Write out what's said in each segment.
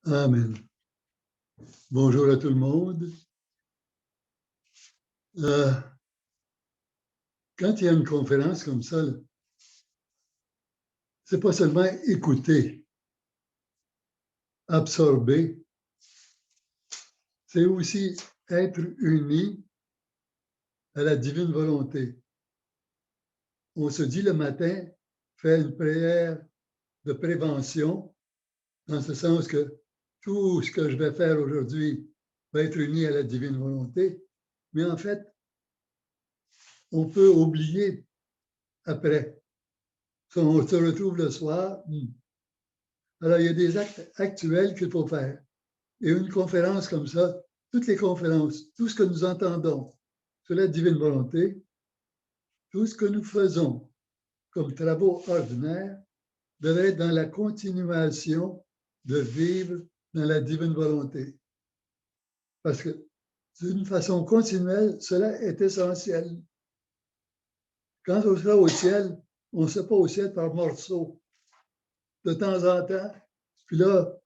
Amen. Bonjour à tout le monde. Quand il y a une conférence comme ça, c'est pas seulement écouter, absorber, c'est aussi être uni à la divine volonté. On se dit le matin, faire une prière de prévention, dans ce sens que tout ce que je vais faire aujourd'hui va être uni à la divine volonté, mais en fait, on peut oublier après. Si on se retrouve le soir, alors il y a des actes actuels qu'il faut faire. Et une conférence comme ça, toutes les conférences, tout ce que nous entendons sur la divine volonté, tout ce que nous faisons comme travaux ordinaires devrait être dans la continuation de vivre dans la divine volonté. Parce que d'une façon continuelle, cela est essentiel. Quand on sera au ciel, on ne sera pas au ciel par morceaux. De temps en temps, puis là,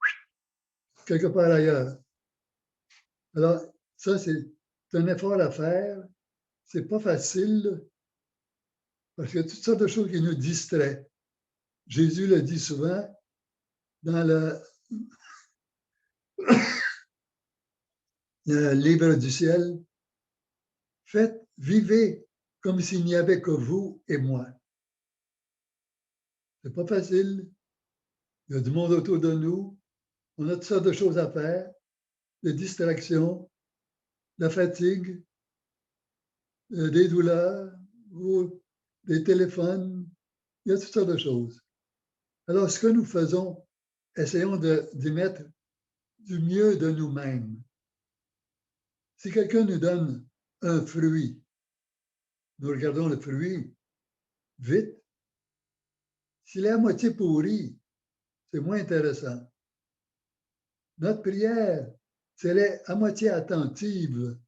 quelque part ailleurs. Alors, ça, c'est un effort à faire. C'est pas facile parce qu'il y a toutes sortes de choses qui nous distraient. Jésus le dit souvent dans le livre du ciel. Vivez comme s'il n'y avait que vous et moi. C'est pas facile. Il y a du monde autour de nous. On a toutes sortes de choses à faire, des distractions, la fatigue, des douleurs, ou des téléphones. Il y a toutes sortes de choses. Alors, ce que nous faisons, essayons d'y mettre du mieux de nous-mêmes. Si quelqu'un nous donne un fruit, nous regardons le fruit vite. S'il est à moitié pourri, c'est moins intéressant. Notre prière, si elle est à moitié attentive,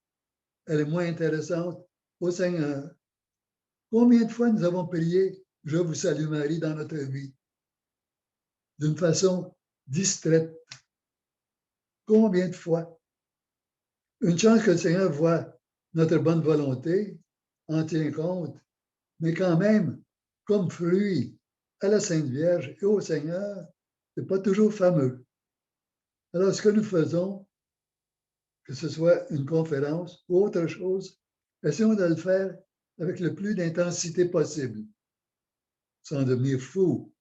elle est moins intéressante au Seigneur. Combien de fois nous avons prié « Je vous salue Marie » dans notre vie? D'une façon distraite. Combien de fois? Une chance que le Seigneur voit notre bonne volonté, en tient compte, mais quand même, comme fruit à la Sainte Vierge et au Seigneur, ce n'est pas toujours fameux. Alors, ce que nous faisons, que ce soit une conférence ou autre chose, essayons de le faire avec le plus d'intensité possible, sans devenir fou.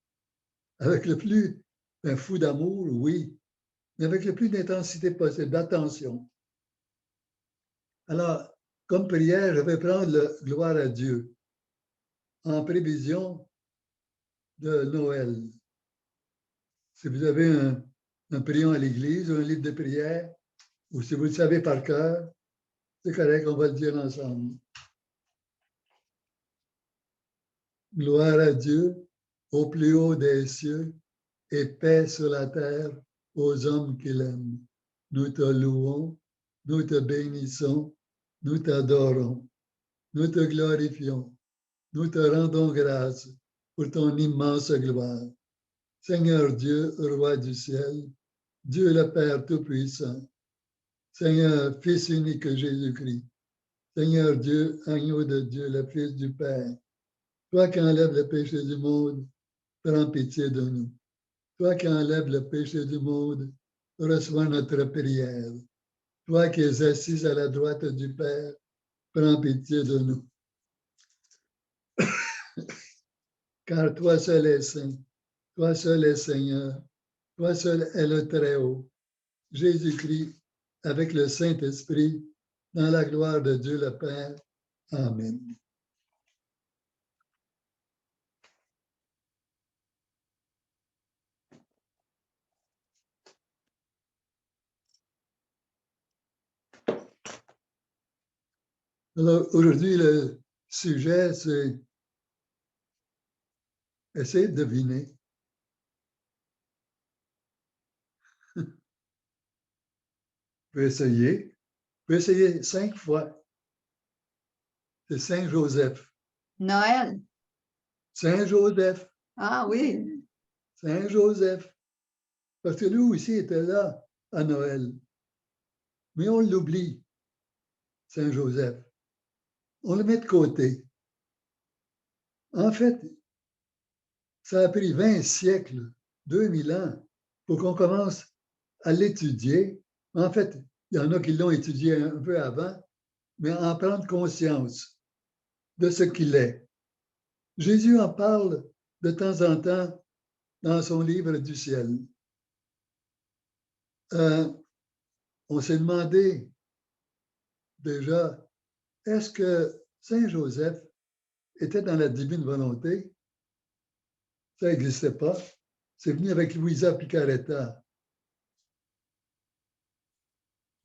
Avec le plus, un fou d'amour, oui, mais avec le plus d'intensité possible, d'attention. Alors, comme prière, je vais prendre le gloire à Dieu en prévision de Noël. Si vous avez un prion à l'église ou un livre de prière, ou si vous le savez par cœur, c'est correct, on va le dire ensemble. Gloire à Dieu au plus haut des cieux et paix sur la terre aux hommes qu'il aime. Nous te louons, nous te bénissons, nous t'adorons, nous te glorifions, nous te rendons grâce pour ton immense gloire. Seigneur Dieu, roi du ciel, Dieu le Père Tout-Puissant, Seigneur, Fils unique Jésus-Christ, Seigneur Dieu, agneau de Dieu, le Fils du Père, toi qui enlèves le péché du monde, prends pitié de nous. Toi qui enlèves le péché du monde, reçois notre prière. Toi qui es assis à la droite du Père, prends pitié de nous. Car toi seul es saint, toi seul es Seigneur, toi seul est le Très-Haut. Jésus-Christ, avec le Saint-Esprit, dans la gloire de Dieu le Père. Amen. Alors, aujourd'hui, le sujet, c'est essayer de deviner. Vous pouvez essayer. Vous pouvez essayer 5 fois. C'est Saint Joseph. Noël. Saint Joseph. Ah oui. Saint Joseph. Parce que lui aussi était là à Noël. Mais on l'oublie, Saint Joseph. On le met de côté. En fait, ça a pris 20 siècles, 2000 ans, pour qu'on commence à l'étudier. En fait, il y en a qui l'ont étudié un peu avant, mais en prendre conscience de ce qu'il est. Jésus en parle de temps en temps dans son livre du ciel. On s'est demandé déjà, est-ce que Saint Joseph était dans la divine volonté? Ça n'existait pas. C'est venu avec Luisa Picaretta.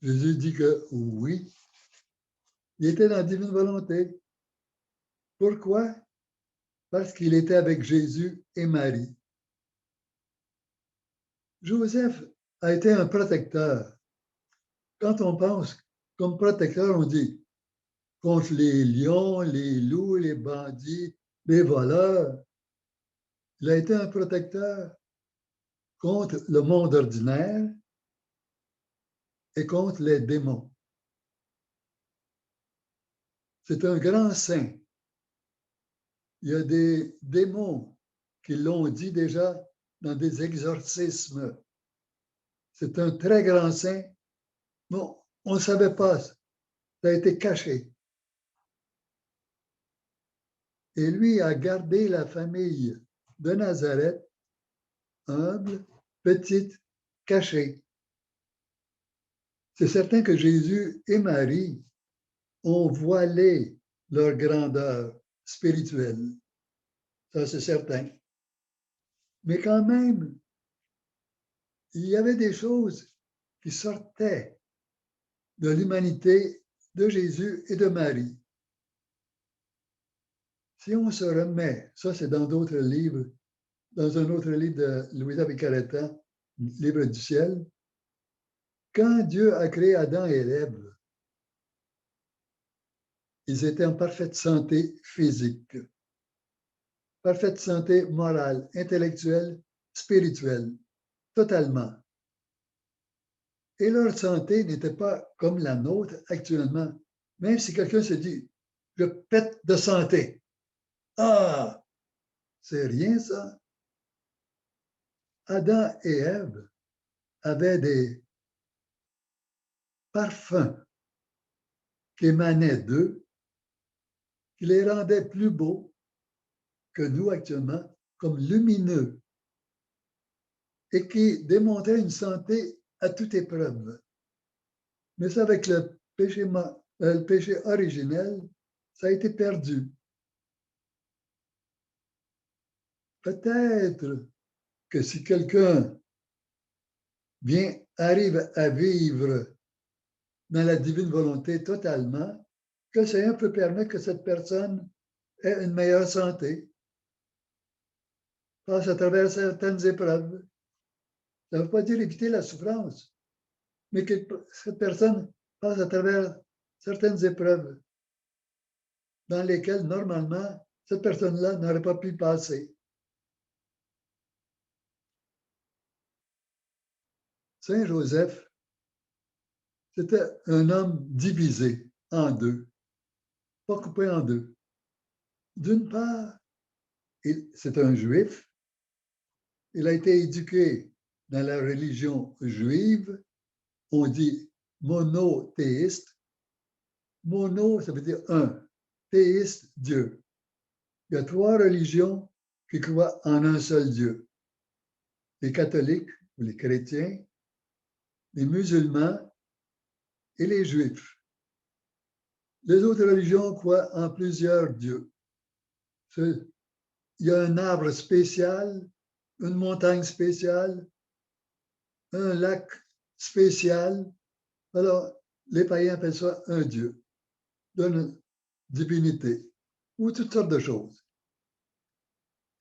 Jésus dit que oui, il était dans la divine volonté. Pourquoi? Parce qu'il était avec Jésus et Marie. Joseph a été un protecteur. Quand on pense comme protecteur, on dit contre les lions, les loups, les bandits, les voleurs. Il a été un protecteur contre le monde ordinaire et contre les démons. C'est un grand saint. Il y a des démons qui l'ont dit déjà dans des exorcismes. C'est un très grand saint. Bon, on ne savait pas. Ça a été caché. Et lui a gardé la famille de Nazareth humble, petite, cachée. C'est certain que Jésus et Marie ont voilé leur grandeur spirituelle. Ça, c'est certain. Mais quand même, il y avait des choses qui sortaient de l'humanité de Jésus et de Marie. Si on se remet, ça c'est dans d'autres livres, dans un autre livre de Luisa Picaretta, Livre du ciel, quand Dieu a créé Adam et Ève, ils étaient en parfaite santé physique, parfaite santé morale, intellectuelle, spirituelle, totalement. Et leur santé n'était pas comme la nôtre actuellement. Même si quelqu'un se dit, je pète de santé. Ah, c'est rien ça. Adam et Ève avaient des parfums qui émanaient d'eux, qui les rendaient plus beaux que nous actuellement, comme lumineux, et qui démontraient une santé à toute épreuve. Mais ça, avec le péché originel, ça a été perdu. Peut-être que si quelqu'un arrive à vivre dans la divine volonté totalement, que le Seigneur peut permettre que cette personne ait une meilleure santé, passe à travers certaines épreuves. Ça ne veut pas dire éviter la souffrance, mais que cette personne passe à travers certaines épreuves dans lesquelles, normalement, cette personne-là n'aurait pas pu passer. Saint Joseph, c'était un homme divisé en deux, pas coupé en deux. D'une part, c'est un juif, il a été éduqué dans la religion juive, on dit monothéiste. Mono, ça veut dire un, théiste, Dieu. Il y a trois religions qui croient en un seul Dieu. Les catholiques ou les chrétiens, les musulmans et les juifs. Les autres religions croient en plusieurs dieux. Il y a un arbre spécial, une montagne spéciale, un lac spécial. Alors, les païens appellent ça un dieu, d'une divinité, ou toutes sortes de choses.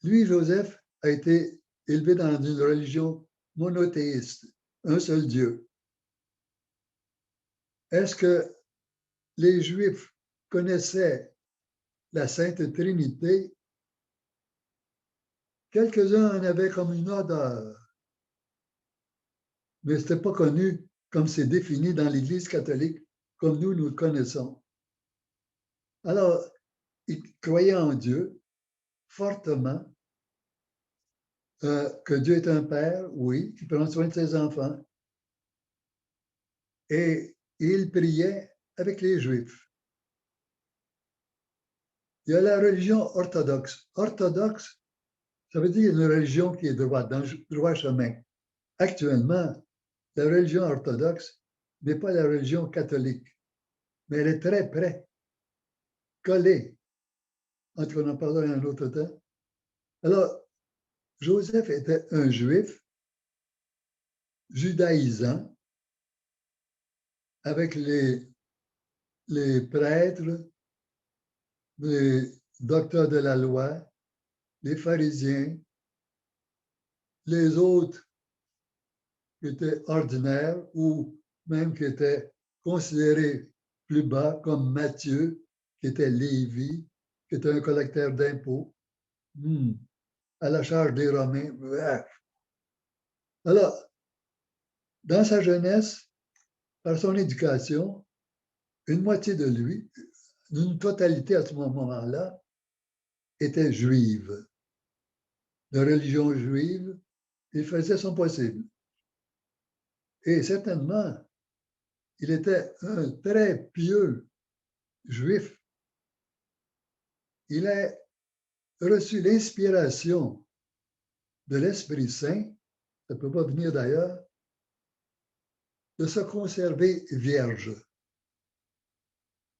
Lui, Joseph, a été élevé dans une religion monothéiste, un seul Dieu. Est-ce que les Juifs connaissaient la Sainte Trinité? Quelques-uns en avaient comme une odeur, mais ce n'était pas connu comme c'est défini dans l'Église catholique, comme nous le connaissons. Alors, il croyait en Dieu fortement, que Dieu est un Père, oui, qui prend soin de ses enfants, et il priait avec les Juifs. Il y a la religion orthodoxe. Orthodoxe, ça veut dire une religion qui est droite, dans le droit chemin. Actuellement, la religion orthodoxe n'est pas la religion catholique, mais elle est très près, collée. En tout cas, on en parlera un autre temps. Alors, Joseph était un juif judaïsant avec les prêtres, les docteurs de la loi, les pharisiens, les autres qui étaient ordinaires ou même qui étaient considérés plus bas, comme Matthieu, qui était Lévi, qui était un collecteur d'impôts, à la charge des Romains. Bref. Alors, dans sa jeunesse, par son éducation, une moitié de lui, une totalité à ce moment-là, était juive, de religion juive. Il faisait son possible. Et certainement, il était un très pieux juif. Il a reçu l'inspiration de l'Esprit Saint, ça ne peut pas venir d'ailleurs, de se conserver vierge,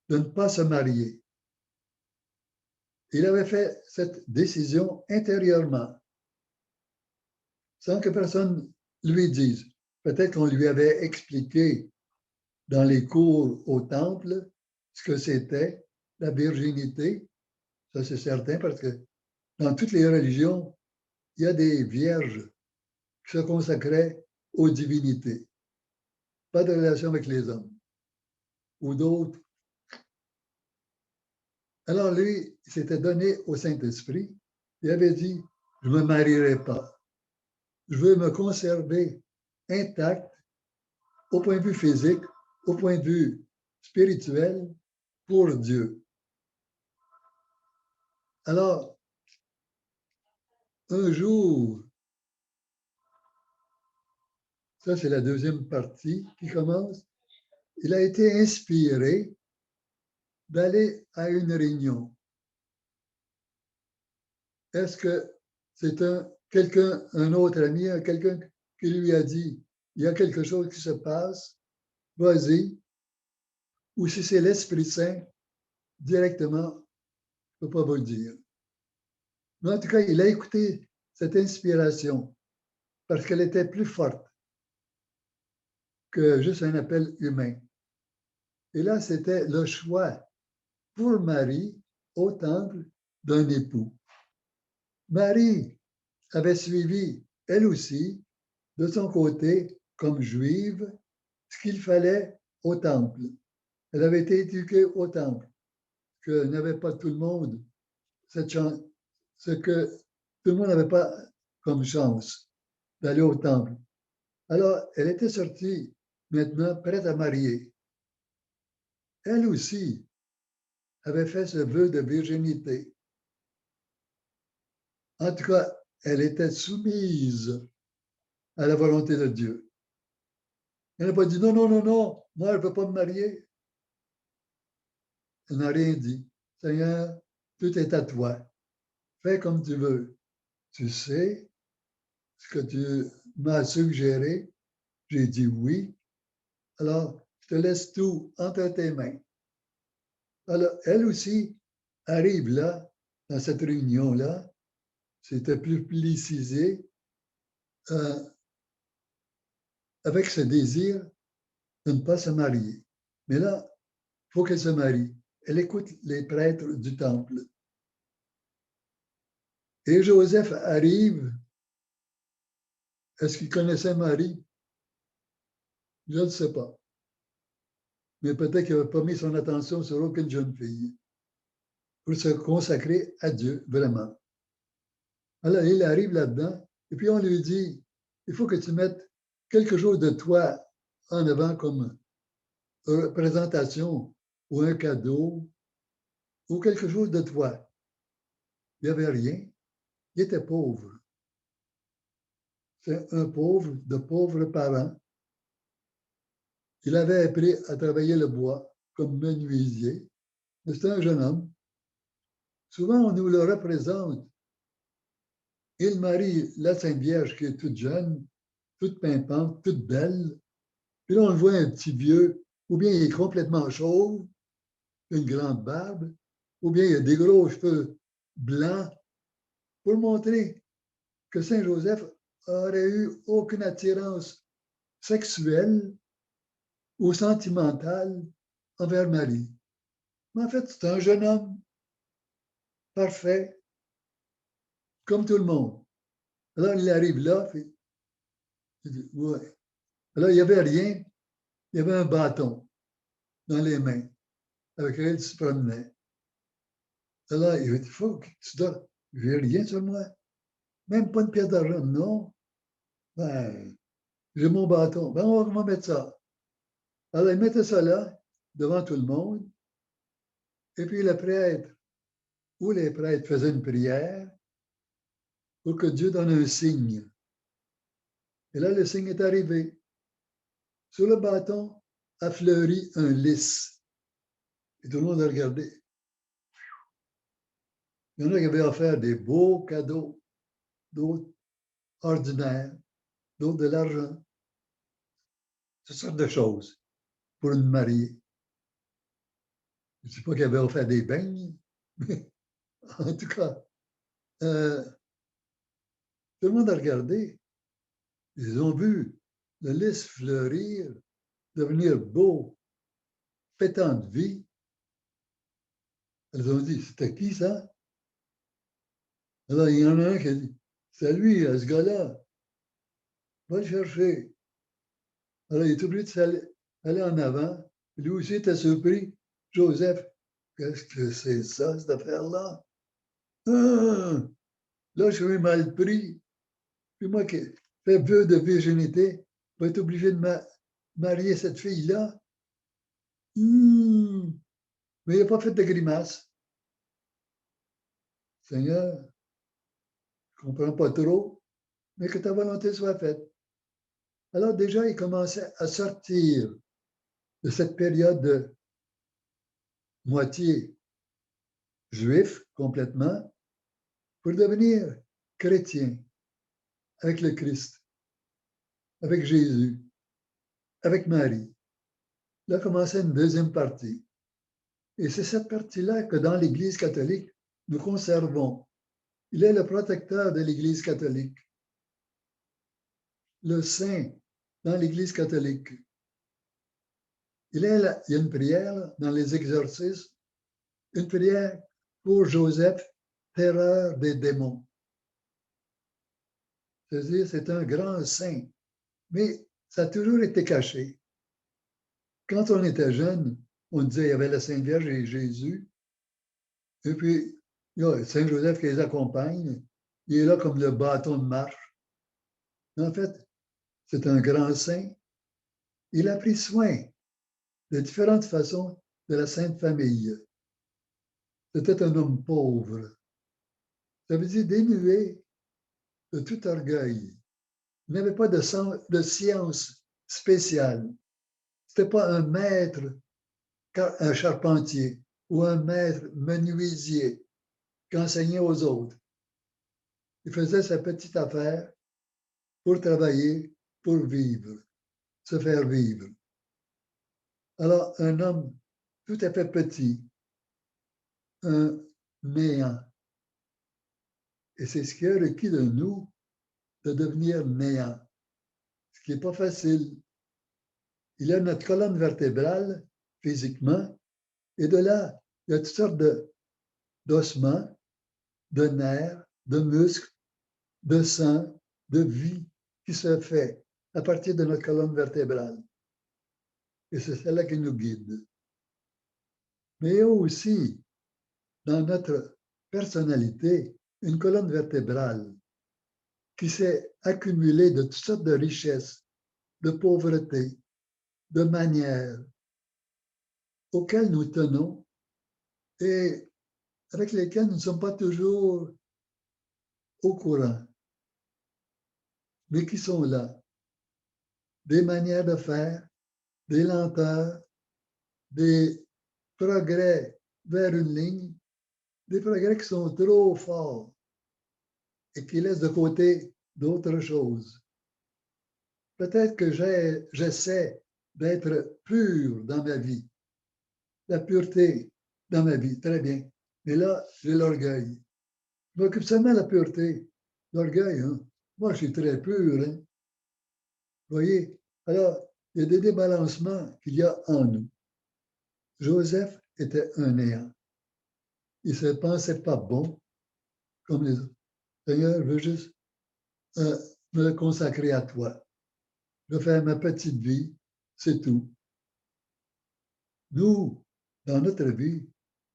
de ne pas se marier. Il avait fait cette décision intérieurement, sans que personne lui dise. Peut-être qu'on lui avait expliqué dans les cours au temple ce que c'était la virginité. Ça, c'est certain, parce que dans toutes les religions, il y a des vierges qui se consacraient aux divinités. Pas de relation avec les hommes ou d'autres. Alors lui, il s'était donné au Saint-Esprit. Il avait dit, je ne me marierai pas. Je veux me conserver intact au point de vue physique, au point de vue spirituel, pour Dieu. Alors, un jour, ça c'est la deuxième partie qui commence, il a été inspiré d'aller à une réunion. Est-ce que c'est quelqu'un, un autre ami, quelqu'un qui lui a dit, il y a quelque chose qui se passe, vas-y, ou si c'est l'Esprit Saint, directement, je ne peux pas vous le dire. Mais en tout cas, il a écouté cette inspiration parce qu'elle était plus forte que juste un appel humain. Et là, c'était le choix pour Marie au temple d'un époux. Marie avait suivi, elle aussi, de son côté, comme juive, ce qu'il fallait au temple. Elle avait été éduquée au temple, que n'avait pas tout le monde cette chance, ce que tout le monde n'avait pas comme chance d'aller au temple. Alors, elle était sortie maintenant prête à marier. Elle aussi avait fait ce vœu de virginité. En tout cas, elle était soumise à la volonté de Dieu. Elle n'a pas dit non, non, non, non, moi, je ne veux pas me marier. Elle n'a rien dit. Seigneur, tout est à toi. Fais comme tu veux. Tu sais ce que tu m'as suggéré. J'ai dit oui. Alors, je te laisse tout entre tes mains. Alors, elle aussi arrive là, dans cette réunion-là. C'était plus publicisé avec ce désir de ne pas se marier. Mais là, il faut qu'elle se marie. Elle écoute les prêtres du temple. Et Joseph arrive. Est-ce qu'il connaissait Marie? Je ne sais pas. Mais peut-être qu'il n'avait pas mis son attention sur aucune jeune fille pour se consacrer à Dieu, vraiment. Alors, il arrive là-dedans, et puis on lui dit, il faut que tu mettes quelque chose de toi en avant comme représentation ou un cadeau ou quelque chose de toi. Il n'y avait rien. Il était pauvre. C'est un pauvre de pauvres parents. Il avait appris à travailler le bois comme menuisier. Mais c'était un jeune homme. Souvent, on nous le représente. Il marie la Sainte Vierge qui est toute jeune, toute pimpante, toute belle. Puis là, on le voit un petit vieux, ou bien il est complètement chauve, une grande barbe, ou bien il a des gros cheveux blancs, pour montrer que Saint Joseph aurait eu aucune attirance sexuelle ou sentimentale envers Marie. Mais en fait, c'est un jeune homme parfait, comme tout le monde. Alors, il arrive là, puis, il dit, ouais. Alors, il n'y avait rien, il y avait un bâton dans les mains avec lequel il se promenait. Alors, il dit, faut que tu dois, j'ai rien sur moi, même pas une pièce d'argent, non. Ben, j'ai mon bâton, ben, on va mettre ça. Alors, il mettait ça là, devant tout le monde, et puis le prêtre, ou les prêtres faisaient une prière pour que Dieu donne un signe. Et là, le signe est arrivé. Sur le bâton a fleuri un lys. Et tout le monde a regardé. Il y en a qui avaient offert des beaux cadeaux, d'autres ordinaires, d'autres de l'argent, toutes sortes de choses pour une mariée. Je ne sais pas qu'ils avaient offert des beignes, mais en tout cas, tout le monde a regardé. Ils ont vu le lys fleurir, devenir beau, pétant de vie. Elles ont dit, c'était qui ça? Alors, il y en a un qui a dit, c'est lui, ce gars-là. Va le chercher. Alors, il est obligé d'aller en avant. Lui aussi était surpris. Joseph, qu'est-ce que c'est ça, cette affaire-là? Ah, là, je suis mal pris. Puis moi qui fais vœu de virginité, je vais être obligé de marier cette fille-là. Mais il n'a pas fait de grimace. Seigneur, je ne comprends pas trop, mais que ta volonté soit faite. Alors déjà, il commençait à sortir de cette période de moitié juif complètement pour devenir chrétien avec le Christ, avec Jésus, avec Marie. Là commençait une deuxième partie. Et c'est cette partie-là que dans l'Église catholique, nous conservons. Il est le protecteur de l'Église catholique, le saint dans l'Église catholique. Il y a une prière dans les exorcismes, une prière pour Joseph, terreur des démons. C'est-à-dire, c'est un grand saint, mais ça a toujours été caché. Quand on était jeune, on disait qu'il y avait la Sainte Vierge et Jésus, et puis il y a Saint Joseph qui les accompagne, il est là comme le bâton de marche. En fait, c'est un grand saint. Il a pris soin de différentes façons de la Sainte Famille. C'était un homme pauvre. Ça veut dire dénué de tout orgueil. Il n'avait pas de science spéciale. Ce n'était pas un maître, un charpentier ou un maître menuisier qui enseignait aux autres. Il faisait sa petite affaire pour travailler, pour vivre, se faire vivre. Alors, un homme tout à fait petit, un néant. Et c'est ce qui est requis de nous, de devenir néant, ce qui n'est pas facile. Il y a notre colonne vertébrale, physiquement, et de là, il y a toutes sortes d'ossements, de nerfs, de muscles, de sang, de vie qui se fait à partir de notre colonne vertébrale. Et c'est celle-là qui nous guide. Mais il y a aussi, dans notre personnalité, une colonne vertébrale qui s'est accumulée de toutes sortes de richesses de pauvreté, de manières auxquelles nous tenons et avec lesquelles nous ne sommes pas toujours au courant, mais qui sont là. Des manières de faire, des lenteurs, des progrès vers une ligne, des progrès qui sont trop forts et qui laissent de côté d'autres choses. Peut-être que j'essaie d'être pur dans ma vie, la pureté dans ma vie, très bien. Mais là, j'ai l'orgueil. Je m'occupe seulement de la pureté. L'orgueil, hein? Moi, je suis très pur. Hein? Vous voyez? Alors, il y a des débalancements qu'il y a en nous. Joseph était un néant. Il ne se pensait pas bon comme les autres. Seigneur, je veux juste me consacrer à toi. Je vais faire ma petite vie, c'est tout. Nous, dans notre vie,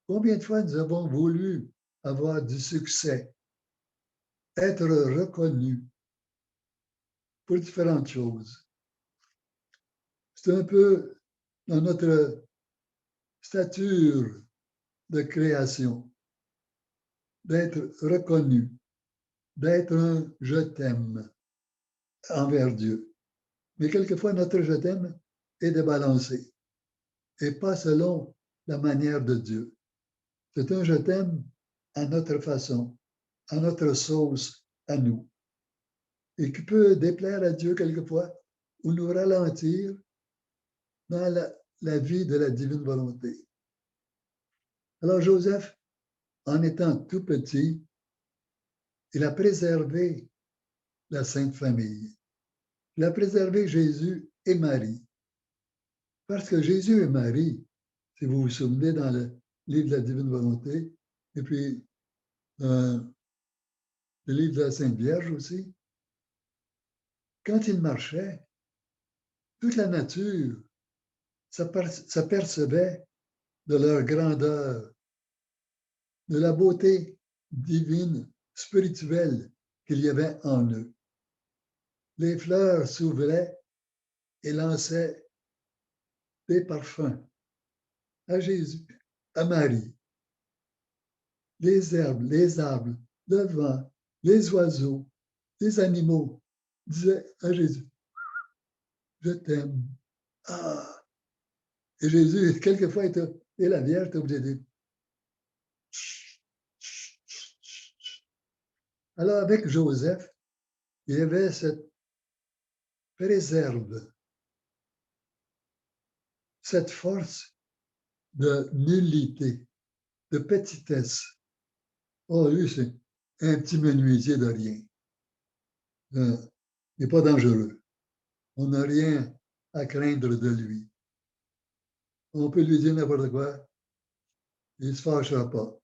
combien de fois nous avons voulu avoir du succès, être reconnus pour différentes choses. C'est un peu dans notre stature de création, d'être reconnu, d'être un je t'aime envers Dieu. Mais quelquefois, notre je t'aime est débalancé et pas selon la manière de Dieu. C'est un je t'aime à notre façon, à notre sauce, à nous, et qui peut déplaire à Dieu quelquefois ou nous ralentir dans la vie de la divine volonté. Alors Joseph, en étant tout petit, il a préservé la Sainte Famille. Il a préservé Jésus et Marie. Parce que Jésus et Marie, si vous vous souvenez dans le livre de la divine volonté, et puis le livre de la Sainte Vierge aussi, quand ils marchaient, toute la nature s'apercevait de leur grandeur, de la beauté divine, spirituelle qu'il y avait en eux. Les fleurs s'ouvraient et lançaient des parfums à Jésus, à Marie. Les herbes, les arbres, le vent, les oiseaux, les animaux disaient à Jésus, je t'aime. Ah! Et Jésus, quelquefois, et la Vierge était obligée de dire, alors avec Joseph, il y avait cette préserve, cette force de nullité, de petitesse. Oh, lui, c'est un petit menuisier de rien. Il n'est pas dangereux. On n'a rien à craindre de lui. On peut lui dire n'importe quoi, il ne se fâchera pas.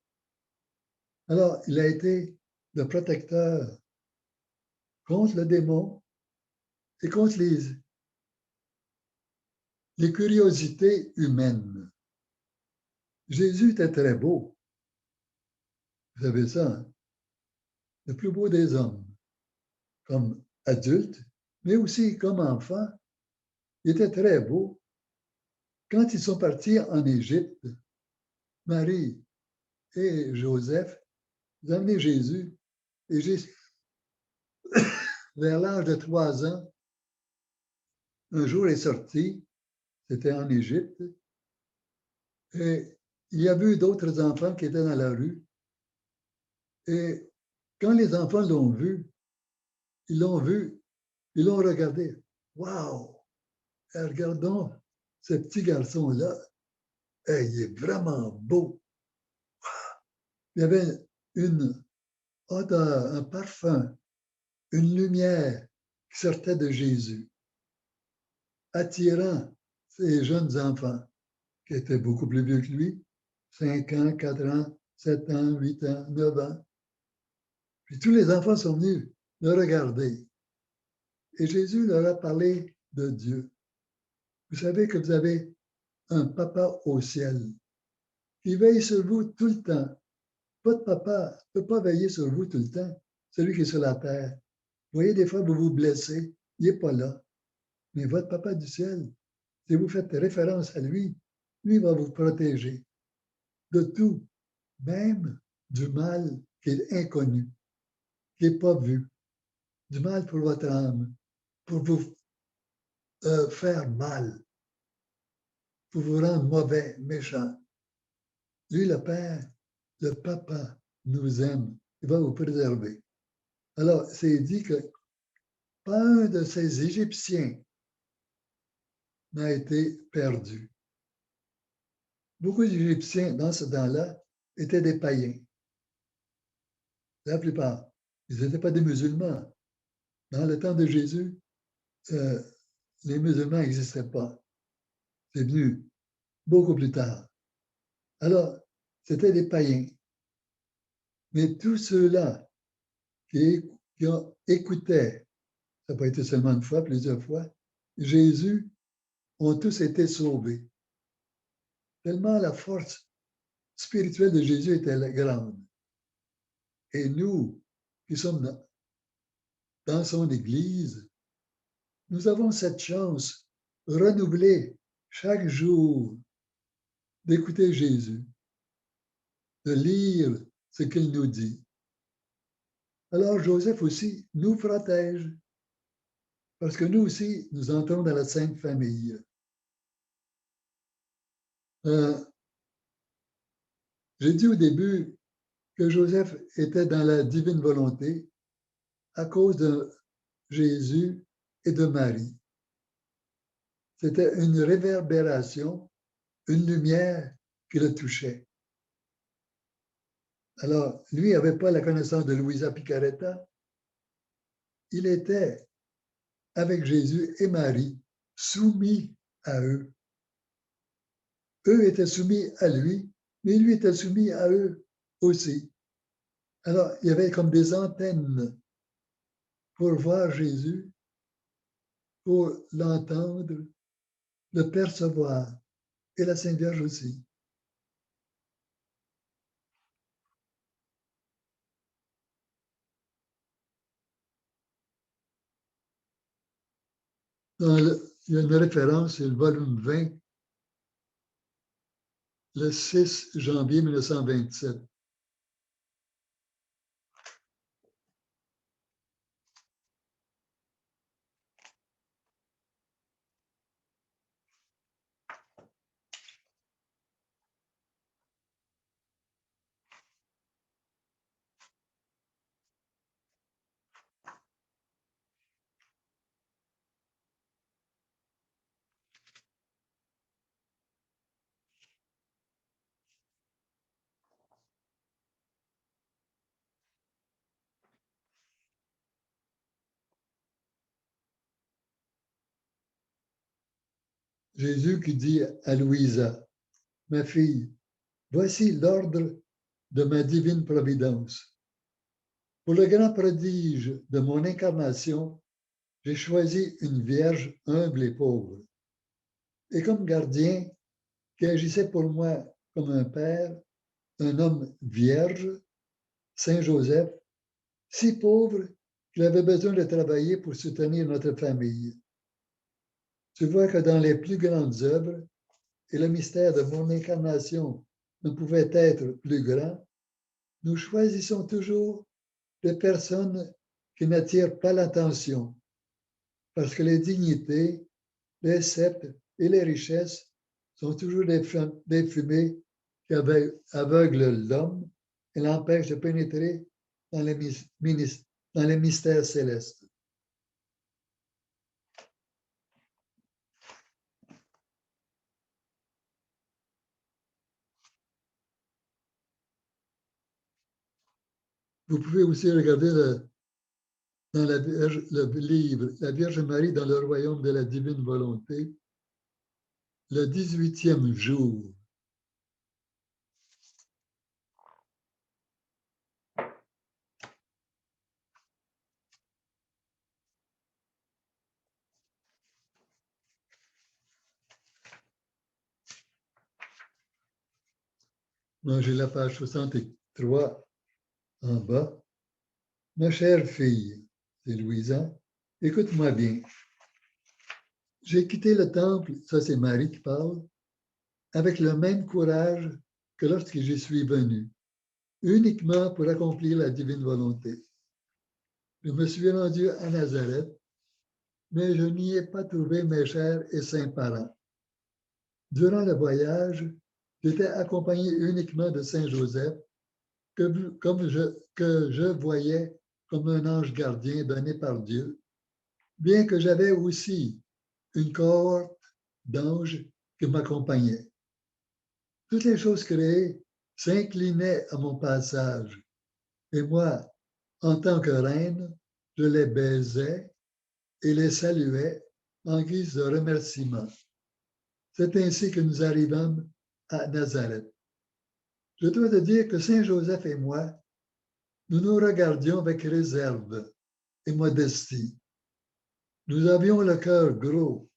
Alors, il a été le protecteur contre le démon et contre les curiosités humaines. Jésus était très beau. Vous savez ça, hein? Le plus beau des hommes, comme adulte, mais aussi comme enfant. Il était très beau. Quand ils sont partis en Égypte, Marie et Joseph, ils ont amené Jésus. Et Jésus, vers l'âge de 3 ans, un jour est sorti, c'était en Égypte, et il y a vu d'autres enfants qui étaient dans la rue. Et quand les enfants l'ont vu, ils l'ont vu, ils l'ont regardé. Waouh! Regardons ce petit garçon-là. Hey, il est vraiment beau. Il y avait une odeur, un parfum, une lumière qui sortait de Jésus, attirant ces jeunes enfants qui étaient beaucoup plus vieux que lui, 5 ans, 4 ans, 7 ans, 8 ans, 9 ans. Puis tous les enfants sont venus le regarder. Et Jésus leur a parlé de Dieu. Vous savez que vous avez un papa au ciel qui veille sur vous tout le temps. Votre papa ne peut pas veiller sur vous tout le temps, celui qui est sur la terre. Vous voyez, des fois, vous vous blessez, il n'est pas là. Mais votre Papa du ciel, si vous faites référence à lui, lui va vous protéger de tout, même du mal qui est inconnu, qui n'est pas vu, du mal pour votre âme, pour vous faire mal, pour vous rendre mauvais, méchant. Lui, le Père, le Papa nous aime, il va vous préserver. Alors, c'est dit que pas un de ces Égyptiens n'a été perdu. Beaucoup d'Égyptiens, dans ce temps-là, étaient des païens. La plupart. Ils n'étaient pas des musulmans. Dans le temps de Jésus, les musulmans n'existaient pas. C'est venu beaucoup plus tard. Alors, c'était des païens. Mais tous ceux-là qui écoutaient, ça n'a pas été seulement une fois, plusieurs fois, Jésus, ont tous été sauvés. Tellement la force spirituelle de Jésus était grande. Et nous, qui sommes dans son Église, nous avons cette chance renouvelée chaque jour d'écouter Jésus, de lire ce qu'il nous dit. Alors Joseph aussi nous protège, parce que nous aussi, nous entrons dans la Sainte Famille. J'ai dit au début que Joseph était dans la divine volonté à cause de Jésus et de Marie. C'était une réverbération, une lumière qui le touchait. Alors, lui n'avait pas la connaissance de Luisa Picaretta. Il était, avec Jésus et Marie, soumis à eux. Eux étaient soumis à lui, mais lui était soumis à eux aussi. Alors, il y avait comme des antennes pour voir Jésus, pour l'entendre, le percevoir, et la Sainte Vierge aussi. Il y a une référence, c'est le volume 20, le 6 janvier 1927. Jésus qui dit à Louisa, ma fille, voici l'ordre de ma divine providence. Pour le grand prodige de mon incarnation, j'ai choisi une vierge humble et pauvre. Et comme gardien qui agissait pour moi comme un père, un homme vierge, Saint Joseph, si pauvre qu'il avait besoin de travailler pour soutenir notre famille. Tu vois que dans les plus grandes œuvres, et le mystère de mon incarnation ne pouvait être plus grand, nous choisissons toujours des personnes qui n'attirent pas l'attention, parce que les dignités, les sceptres et les richesses sont toujours des fumées qui aveuglent l'homme et l'empêchent de pénétrer dans les mystères célestes. Vous pouvez aussi regarder dans le livre La Vierge Marie dans le royaume de la divine volonté, le 18e jour. Moi, j'ai la page 63 en bas. Ma chère fille, c'est Louisa, écoute-moi bien. J'ai quitté le temple, ça c'est Marie qui parle, avec le même courage que lorsque j'y suis venu, uniquement pour accomplir la divine volonté. Je me suis rendu à Nazareth, mais je n'y ai pas trouvé mes chers et saints parents. Durant le voyage, j'étais accompagné uniquement de Saint Joseph, que je voyais comme un ange gardien donné par Dieu, bien que j'avais aussi une cohorte d'anges qui m'accompagnaient. Toutes les choses créées s'inclinaient à mon passage, et moi, en tant que reine, je les baisais et les saluais en guise de remerciement. C'est ainsi que nous arrivâmes à Nazareth. Je dois te dire que Saint Joseph et moi, nous nous regardions avec réserve et modestie. Nous avions le cœur gros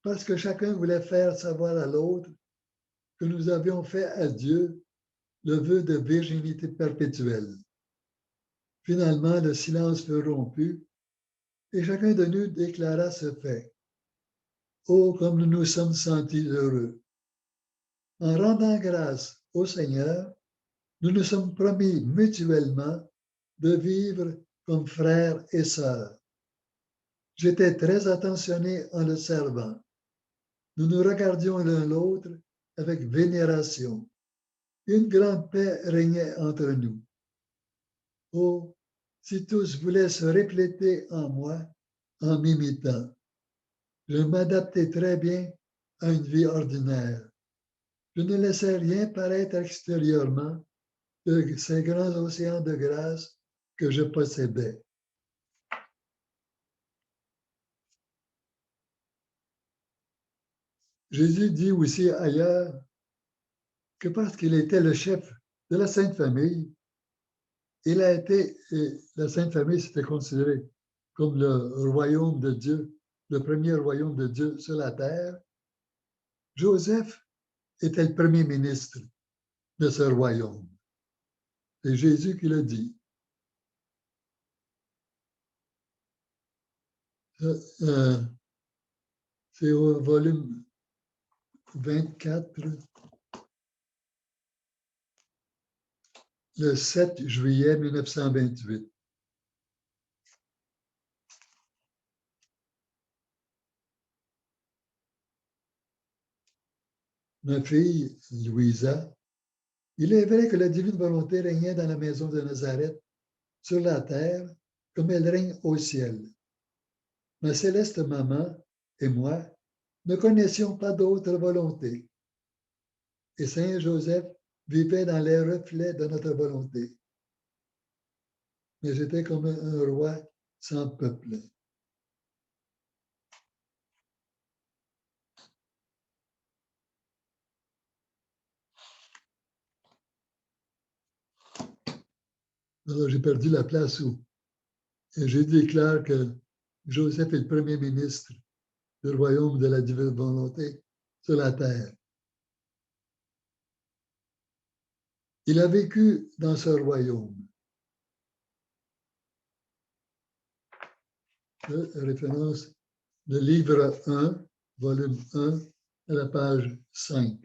parce que chacun voulait faire savoir à l'autre que nous avions fait à Dieu le vœu de virginité perpétuelle. Finalement, le silence fut rompu et chacun de nous déclara ce fait. Oh, comme nous nous sommes sentis heureux! En rendant grâce au Seigneur, nous nous sommes promis mutuellement de vivre comme frères et sœurs. J'étais très attentionné en le servant. Nous nous regardions l'un l'autre avec vénération. Une grande paix régnait entre nous. Oh, si tous voulaient se refléter en moi en m'imitant. Je m'adaptais très bien à une vie ordinaire. Je ne laissais rien paraître extérieurement de ces grands océans de grâce que je possédais. Jésus dit aussi ailleurs que parce qu'il était le chef de la Sainte Famille, il a été, et la Sainte Famille s'était considérée comme le royaume de Dieu, le premier royaume de Dieu sur la terre. Joseph était le premier ministre de ce royaume. C'est Jésus qui l'a dit. C'est au volume 24, le 7 juillet 1928. Ma fille, Louisa, il est vrai que la divine volonté régnait dans la maison de Nazareth, sur la terre, comme elle règne au ciel. Ma céleste maman et moi ne connaissions pas d'autre volonté. Et Saint Joseph vivait dans les reflets de notre volonté. Mais j'étais comme un roi sans peuple. Alors j'ai perdu la place où Jésus déclare que Joseph est le premier ministre du royaume de la divine volonté sur la terre. Il a vécu dans ce royaume. Référence, le livre 1, volume 1, à la page 5.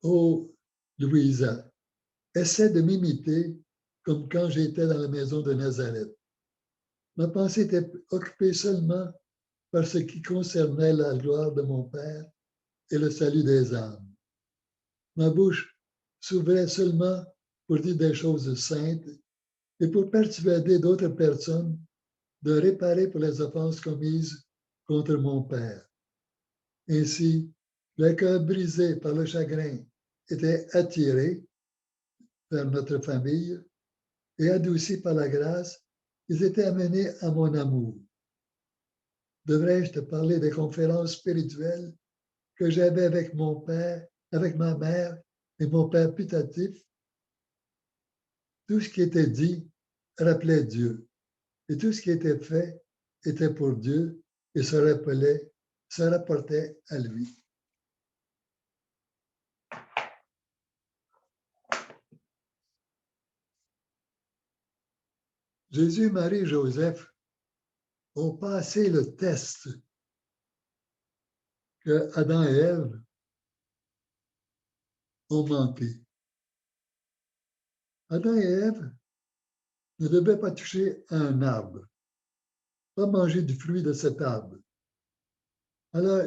Oh, Louisa, essaie de m'imiter comme quand j'étais dans la maison de Nazareth. Ma pensée était occupée seulement par ce qui concernait la gloire de mon Père et le salut des âmes. Ma bouche s'ouvrait seulement pour dire des choses saintes et pour persuader d'autres personnes de réparer pour les offenses commises contre mon Père. Ainsi, le cœur brisé par le chagrin était attiré vers notre famille et adouci par la grâce, ils étaient amenés à mon amour. Devrais-je te parler des conférences spirituelles que j'avais avec mon père, avec ma mère et mon père putatif? Tout ce qui était dit rappelait Dieu, et tout ce qui était fait était pour Dieu et se rapportait à lui. Jésus, Marie et Joseph ont passé le test que Adam et Ève ont manqué. Adam et Ève ne devaient pas toucher à un arbre, pas manger du fruit de cet arbre. Alors,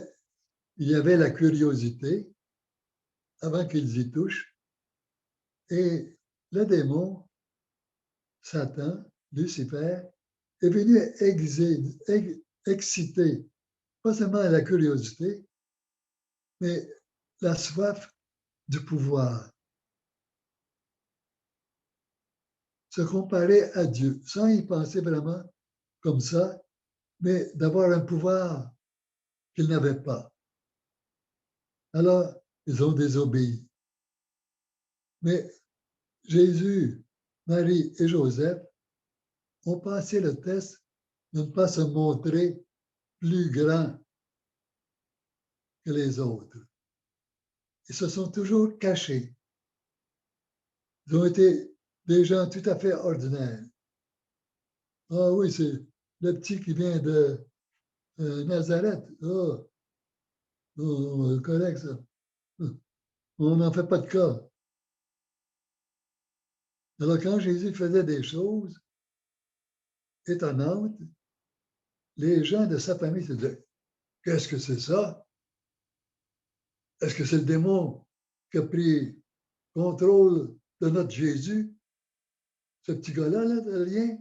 il y avait la curiosité avant qu'ils y touchent, et le démon, Satan, Lucifer, est venu exciter pas seulement la curiosité, mais la soif du pouvoir. Se comparer à Dieu, sans y penser vraiment comme ça, mais d'avoir un pouvoir qu'ils n'avaient pas. Alors, ils ont désobéi. Mais Jésus, Marie et Joseph ont passé le test de ne pas se montrer plus grands que les autres. Ils se sont toujours cachés. Ils ont été des gens tout à fait ordinaires. Ah oui, c'est le petit qui vient de Nazareth. Ah, oh, correct ça. On n'en fait pas de cas. Alors quand Jésus faisait des choses étonnantes, les gens de sa famille se disaient, qu'est-ce que c'est ça? Est-ce que c'est le démon qui a pris contrôle de notre Jésus? Ce petit gars-là, là, de rien?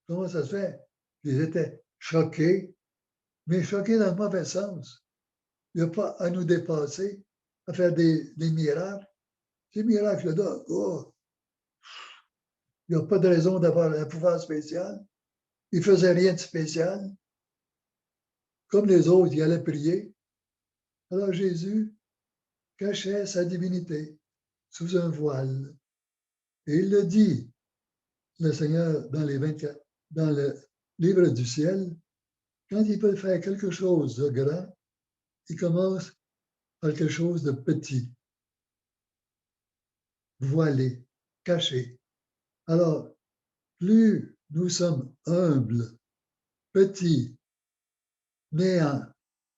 Comment ça se fait? Ils étaient choqués, mais choqués dans le mauvais sens. Il n'y a pas à nous dépasser, à faire des miracles. Ces miracles-là, oh, il n'y a pas de raison d'avoir un pouvoir spécial. Il ne faisait rien de spécial. Comme les autres, il allait prier. Alors Jésus cachait sa divinité sous un voile. Et il le dit, le Seigneur, dans le livre du ciel, quand il peut faire quelque chose de grand, il commence par quelque chose de petit, voilé, caché. Alors, plus nous sommes humbles, petits, néants,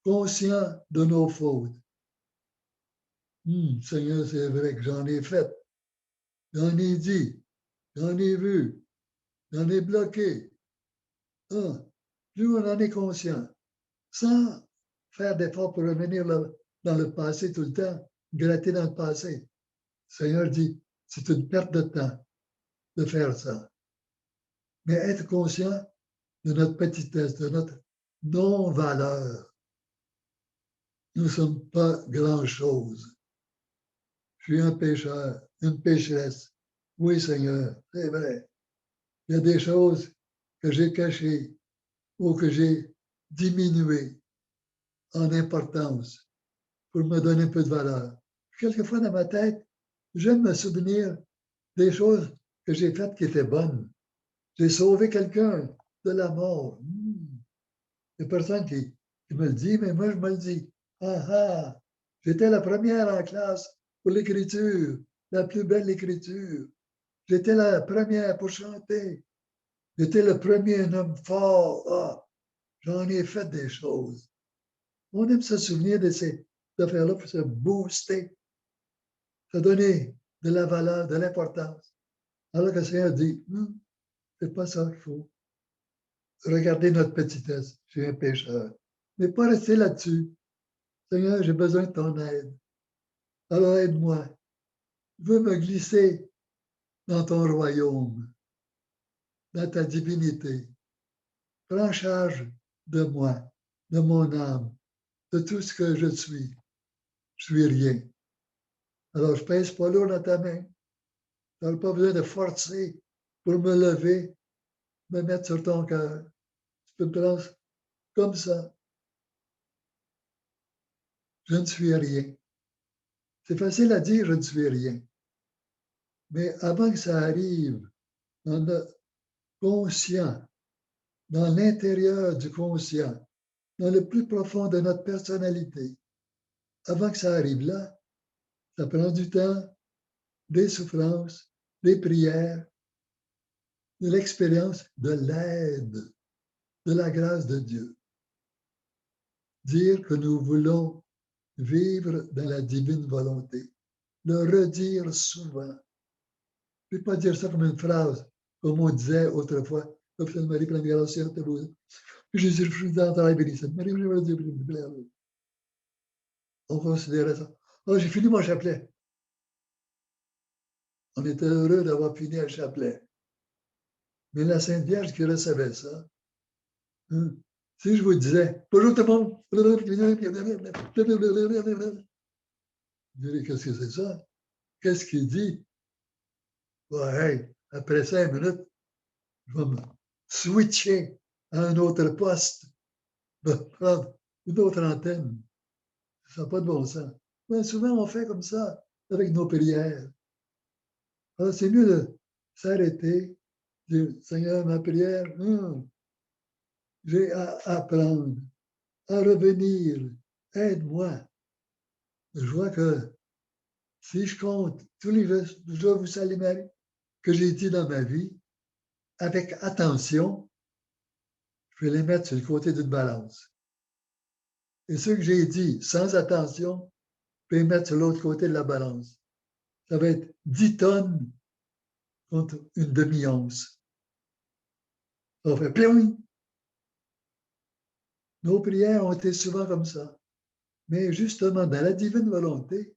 conscients de nos fautes. Seigneur, c'est vrai que j'en ai fait, j'en ai dit, j'en ai vu, j'en ai bloqué. Plus on en est conscient, sans faire d'efforts pour revenir dans le passé tout le temps, gratter dans le passé. Le Seigneur dit, c'est une perte de temps de faire ça. Mais être conscient de notre petitesse, de notre non-valeur. Nous ne sommes pas grand-chose. Je suis un pécheur, une pécheresse. Oui, Seigneur, c'est vrai. Il y a des choses que j'ai cachées ou que j'ai diminuées en importance pour me donner un peu de valeur. Quelquefois dans ma tête, j'aime me souvenir des choses que j'ai faites qui étaient bonnes. J'ai sauvé quelqu'un de la mort. Il n'y a personne qui me le dit, mais moi je me le dis. Ah ah, j'étais la première en classe pour l'écriture, la plus belle écriture. J'étais la première pour chanter. J'étais le premier homme fort. Ah, j'en ai fait des choses. On aime se souvenir de ces affaires-là pour se booster, se donner de la valeur, de l'importance. Alors que le Seigneur dit, c'est pas ça qu'il faut. Regardez notre petitesse, je suis un pécheur. Mais pas rester là-dessus. Seigneur, j'ai besoin de ton aide. Alors aide-moi. Je veux me glisser dans ton royaume, dans ta divinité. Prends charge de moi, de mon âme, de tout ce que je suis. Je suis rien. Alors je pèse pas lourd dans ta main. Tu n'as pas besoin de forcer pour me lever, me mettre sur ton cœur. Tu peux me prendre comme ça. Je ne suis rien. C'est facile à dire, je ne suis rien. Mais avant que ça arrive dans le conscient, dans l'intérieur du conscient, dans le plus profond de notre personnalité, avant que ça arrive là, ça prend du temps, des souffrances, des prières. de l'expérience de l'aide, de la grâce de Dieu. Dire que nous voulons vivre dans la divine volonté. Le redire souvent. Je ne vais pas dire ça comme une phrase, comme on disait autrefois. Marie, pleine de grâce, Seigneur, t'es beau. Jésus, je suis dans ta bénisse. Marie, on considérait ça. Oh, j'ai fini mon chapelet. On était heureux d'avoir fini un chapelet. Mais la Sainte Vierge qui recevait ça, si je vous disais, bonjour tout le monde, vous direz, qu'est-ce que c'est ça? Qu'est-ce qu'il dit? Ouais, après 5 minutes, je vais me switcher à un autre poste, je vais prendre une autre antenne. Ça n'a pas de bon sens. Mais souvent, on fait comme ça avec nos prières. Alors, c'est mieux de s'arrêter, dire, Seigneur, ma prière, j'ai à apprendre, à revenir, aide-moi. Je vois que si je compte tous les je dois vous saluer que j'ai dit dans ma vie, avec attention, je vais les mettre sur le côté d'une balance. Et ceux que j'ai dit sans attention, je vais les mettre sur l'autre côté de la balance. Ça va être 10 tonnes contre une demi-once. Ça va faire pling! Nos prières ont été souvent comme ça. Mais justement, dans la divine volonté,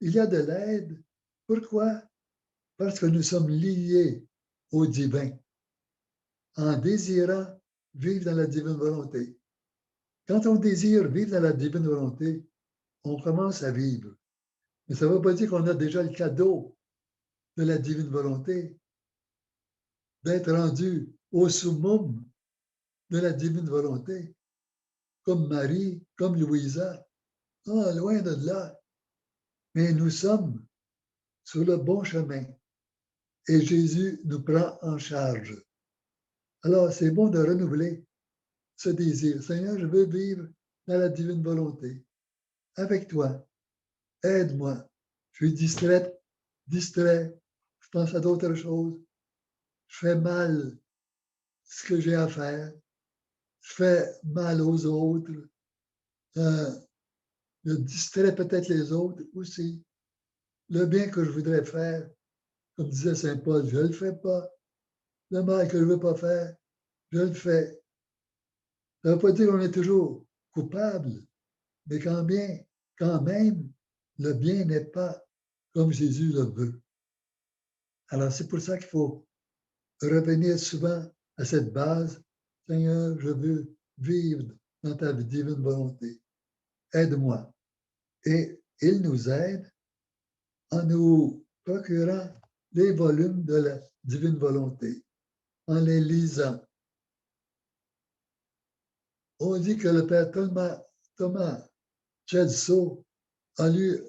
il y a de l'aide. Pourquoi? Parce que nous sommes liés au divin en désirant vivre dans la divine volonté. Quand on désire vivre dans la divine volonté, on commence à vivre. Mais ça ne veut pas dire qu'on a déjà le cadeau de la divine volonté, d'être rendu au summum de la divine volonté, comme Marie, comme Louisa. Ah, loin de là. Mais nous sommes sur le bon chemin et Jésus nous prend en charge. Alors, c'est bon de renouveler ce désir. Seigneur, je veux vivre dans la divine volonté. Avec toi, aide-moi. Je suis distrait, je pense à d'autres choses. Je fais mal ce que j'ai à faire. Je fais mal aux autres. Je distrais peut-être les autres aussi. Le bien que je voudrais faire, comme disait Saint Paul, je ne le fais pas. Le mal que je ne veux pas faire, je le fais. Ça ne veut pas dire qu'on est toujours coupable, mais quand même, le bien n'est pas comme Jésus le veut. Alors, c'est pour ça qu'il faut revenir souvent à cette base. Seigneur, je veux vivre dans ta divine volonté. Aide-moi. Et il nous aide en nous procurant les volumes de la divine volonté, en les lisant. On dit que le père Thomas Chelso a lu,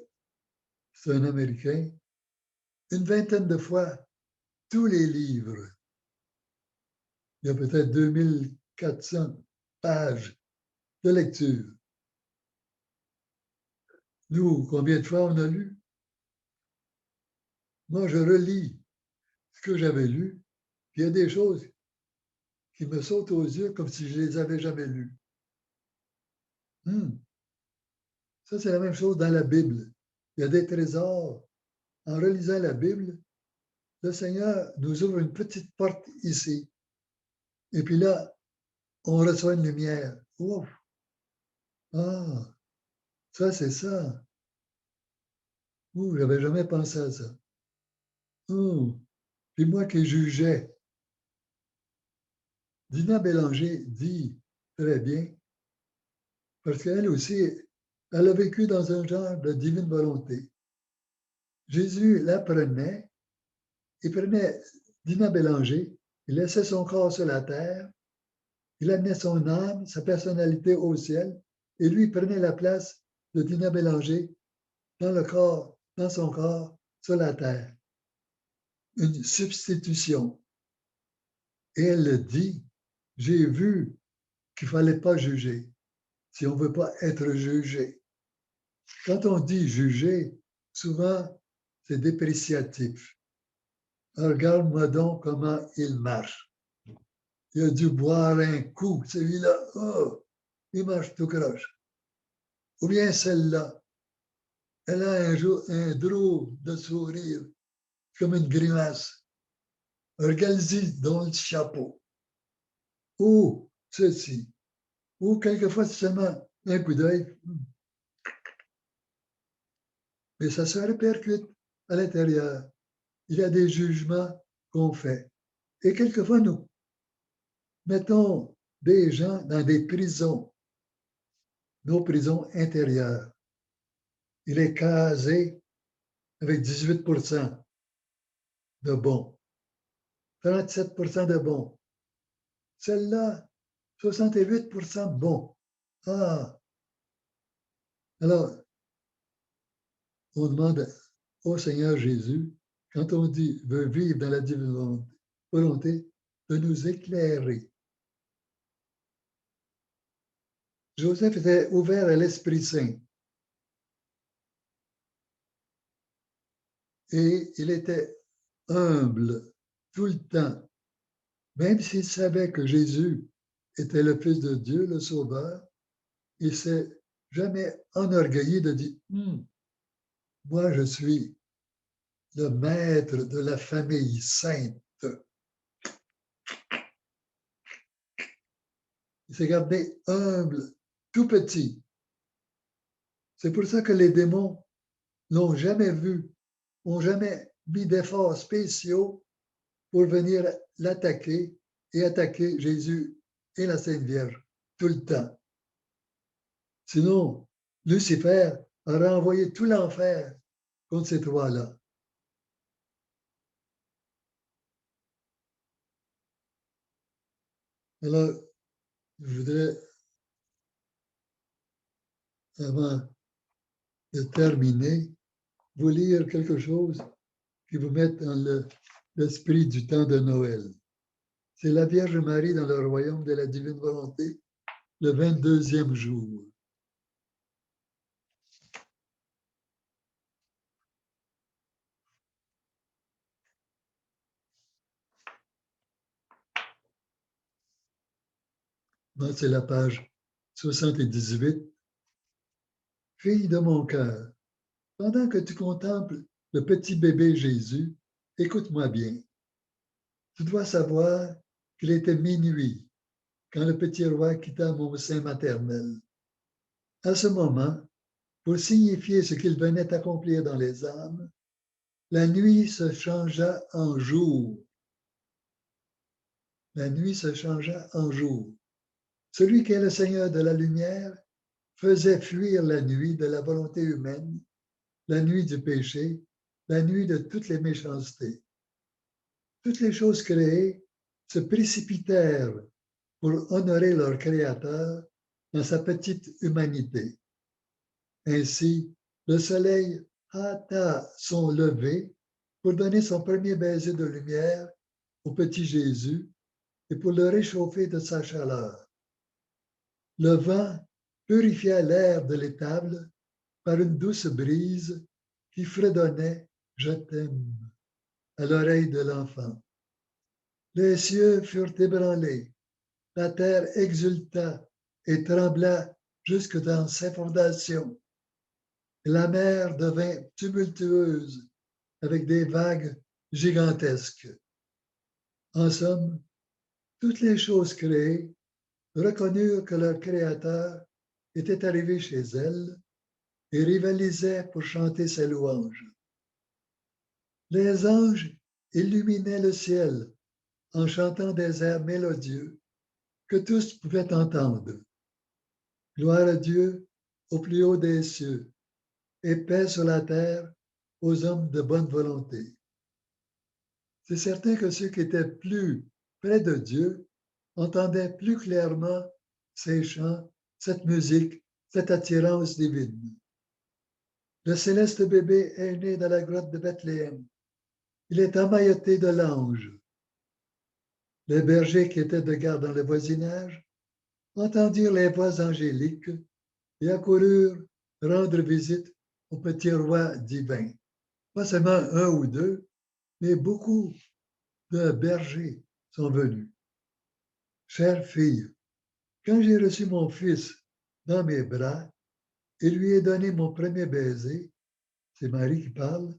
c'est un Américain, une vingtaine de fois tous les livres. Il y a peut-être 2400 pages de lecture. Nous, combien de fois on a lu? Moi, je relis ce que j'avais lu, puis il y a des choses qui me sautent aux yeux comme si je ne les avais jamais lues. Ça, c'est la même chose dans la Bible. Il y a des trésors. En relisant la Bible, le Seigneur nous ouvre une petite porte ici. Et puis là, on reçoit une lumière. Ouf! Ah, ça, c'est ça. Ouh, je n'avais jamais pensé à ça. Puis moi qui jugeais, Dina Bélanger dit très bien, parce qu'elle aussi, elle a vécu dans un genre de divine volonté. Jésus la prenait, il prenait Dina Bélanger, il laissait son corps sur la terre, il amenait son âme, sa personnalité au ciel, et lui prenait la place de Dina Bélanger dans le corps, dans son corps, sur la terre. Une substitution. Et elle le dit, j'ai vu qu'il ne fallait pas juger, si on ne veut pas être jugé. Quand on dit juger, souvent, c'est dépréciatif. Regarde-moi donc comment il marche. Il a dû boire un coup, celui-là. Oh, il marche tout croche. Ou bien celle-là. Elle a un drôle de sourire, comme une grimace. Regarde-y dans le chapeau. Ou ceci. Ou quelquefois seulement un coup d'œil. Mais ça se répercute à l'intérieur. Il y a des jugements qu'on fait. Et quelquefois, nous mettons des gens dans des prisons, nos prisons intérieures. Il est casé avec 18% de bons, 37% de bons. Celle-là, 68% de bons. Ah! Alors, on demande au Seigneur Jésus, quand on dit veut vivre dans la divine volonté, de nous éclairer. Joseph était ouvert à l'Esprit Saint. Et il était humble tout le temps. Même s'il savait que Jésus était le Fils de Dieu, le Sauveur, il ne s'est jamais enorgueilli de dire moi, je suis le maître de la famille sainte. Il s'est gardé humble, tout petit. C'est pour ça que les démons n'ont jamais vu, n'ont jamais mis d'efforts spéciaux pour venir l'attaquer et attaquer Jésus et la Sainte Vierge tout le temps. Sinon, Lucifer aurait envoyé tout l'enfer contre ces trois-là. Alors, je voudrais, avant de terminer, vous lire quelque chose qui vous mette dans l'esprit du temps de Noël. C'est la Vierge Marie dans le royaume de la divine volonté, le 22e jour. Moi, c'est la page 78. Fille de mon cœur, pendant que tu contemples le petit bébé Jésus, écoute-moi bien. Tu dois savoir qu'il était minuit quand le petit roi quitta mon sein maternel. À ce moment, pour signifier ce qu'il venait accomplir dans les âmes, la nuit se changea en jour. La nuit se changea en jour. Celui qui est le Seigneur de la lumière faisait fuir la nuit de la volonté humaine, la nuit du péché, la nuit de toutes les méchancetés. Toutes les choses créées se précipitèrent pour honorer leur Créateur dans sa petite humanité. Ainsi, le soleil hâta son lever pour donner son premier baiser de lumière au petit Jésus et pour le réchauffer de sa chaleur. Le vent purifia l'air de l'étable par une douce brise qui fredonnait « Je t'aime » à l'oreille de l'enfant. Les cieux furent ébranlés, la terre exulta et trembla jusque dans ses fondations. La mer devint tumultueuse avec des vagues gigantesques. En somme, toutes les choses créées reconnurent que leur Créateur était arrivé chez elles et rivalisaient pour chanter ses louanges. Les anges illuminaient le ciel en chantant des airs mélodieux que tous pouvaient entendre. Gloire à Dieu au plus haut des cieux et paix sur la terre aux hommes de bonne volonté. C'est certain que ceux qui étaient plus près de Dieu entendaient plus clairement ces chants, cette musique, cette attirance divine. Le céleste bébé est né dans la grotte de Bethléem. Il est emmailloté de l'ange. Les bergers qui étaient de garde dans le voisinage entendirent les voix angéliques et accoururent rendre visite au petit roi divin. Pas seulement un ou deux, mais beaucoup de bergers sont venus. Chère fille, quand j'ai reçu mon fils dans mes bras et lui ai donné mon premier baiser, c'est Marie qui parle,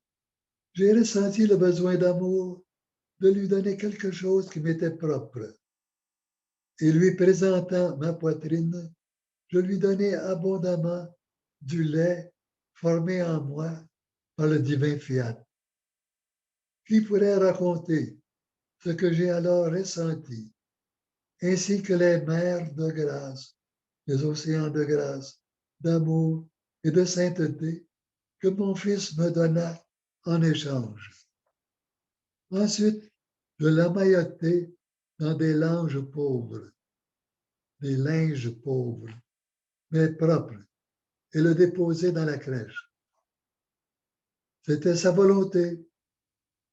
j'ai ressenti le besoin d'amour de lui donner quelque chose qui m'était propre. Et lui présentant ma poitrine, je lui donnai abondamment du lait formé en moi par le divin fiat. Qui pourrait raconter ce que j'ai alors ressenti, ainsi que les mers de grâce, les océans de grâce, d'amour et de sainteté que mon Fils me donna en échange. Ensuite, je l'emmaillotai dans des linges pauvres, mais propres, et le déposai dans la crèche. C'était sa volonté,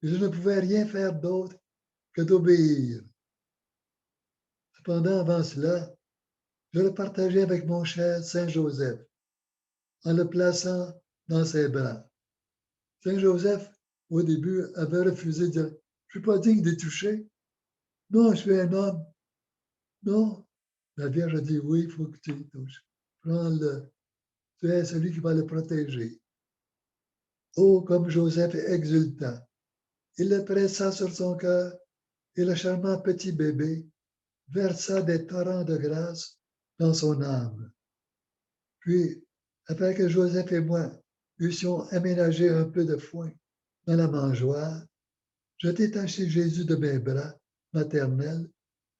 et je ne pouvais rien faire d'autre que d'obéir. Cependant, avant cela, je le partageais avec mon cher Saint Joseph, en le plaçant dans ses bras. Saint Joseph, au début, avait refusé de dire « Je ne suis pas digne d'y toucher. Non, je suis un homme. Non. » La Vierge a dit « Oui, il faut que tu y touches. Prends-le. Tu es celui qui va le protéger. » Oh, comme Joseph est exultant. Il le pressa sur son cœur et le charmant petit bébé versa des torrents de grâce dans son âme. Puis, après que Joseph et moi eussions aménagé un peu de foin dans la mangeoire, je détachai Jésus de mes bras maternels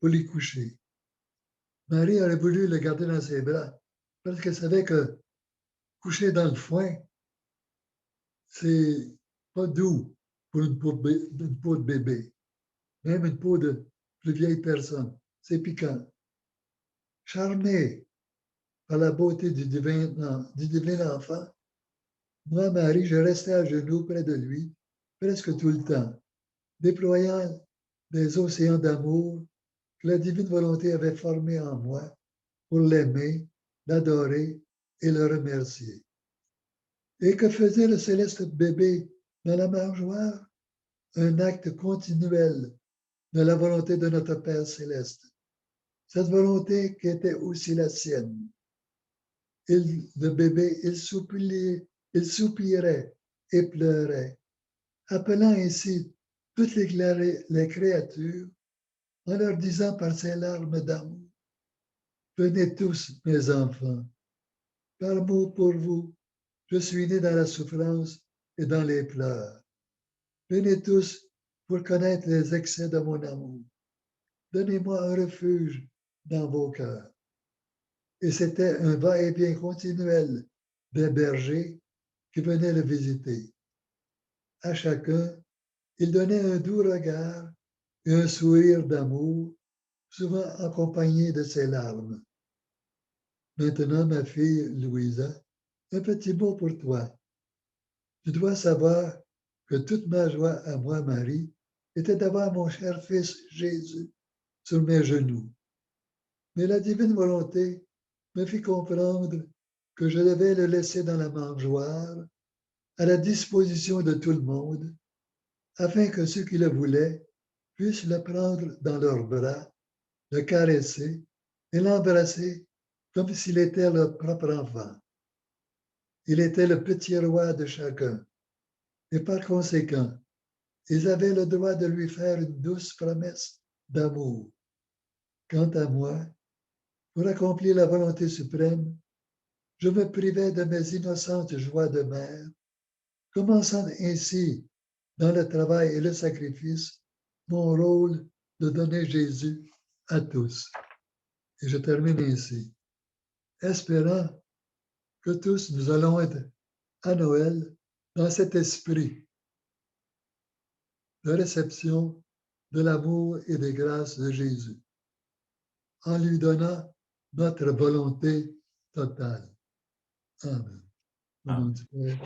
pour l'y coucher. Marie aurait voulu le garder dans ses bras parce qu'elle savait que coucher dans le foin, c'est pas doux pour une peau de bébé, même une peau de plus vieille personne. C'est piquant. Charmé par la beauté du divin enfant, moi, Marie, je restais à genoux près de lui presque tout le temps, déployant des océans d'amour que la divine volonté avait formés en moi pour l'aimer, l'adorer et le remercier. Et que faisait le céleste bébé dans la mangeoire? Un acte continuel de la volonté de notre Père céleste. Cette volonté qui était aussi la sienne. Le bébé, il soupirait et pleurait, appelant ainsi toutes les créatures en leur disant par ses larmes d'amour, « Venez tous, mes enfants, par amour pour vous, je suis né dans la souffrance et dans les pleurs. Venez tous pour connaître les excès de mon amour. Donnez-moi un refuge dans vos cœurs. » Et c'était un va-et-vient continuel des bergers qui venaient le visiter. À chacun, il donnait un doux regard et un sourire d'amour, souvent accompagné de ses larmes. Maintenant, ma fille Louisa, un petit mot pour toi. Tu dois savoir que toute ma joie à moi, Marie, était d'avoir mon cher fils Jésus sur mes genoux. Mais la divine volonté me fit comprendre que je devais le laisser dans la mangeoire, à la disposition de tout le monde, afin que ceux qui le voulaient puissent le prendre dans leurs bras, le caresser et l'embrasser comme s'il était leur propre enfant. Il était le petit roi de chacun, et par conséquent, ils avaient le droit de lui faire une douce promesse d'amour. Quant à moi, pour accomplir la volonté suprême, je me privais de mes innocentes joies de mère, commençant ainsi, dans le travail et le sacrifice, mon rôle de donner Jésus à tous. Et je termine ainsi, espérant que tous nous allons être à Noël dans cet esprit de réception de l'amour et des grâces de Jésus, en lui donnant notre volonté totale. Amen. Au nom du Père,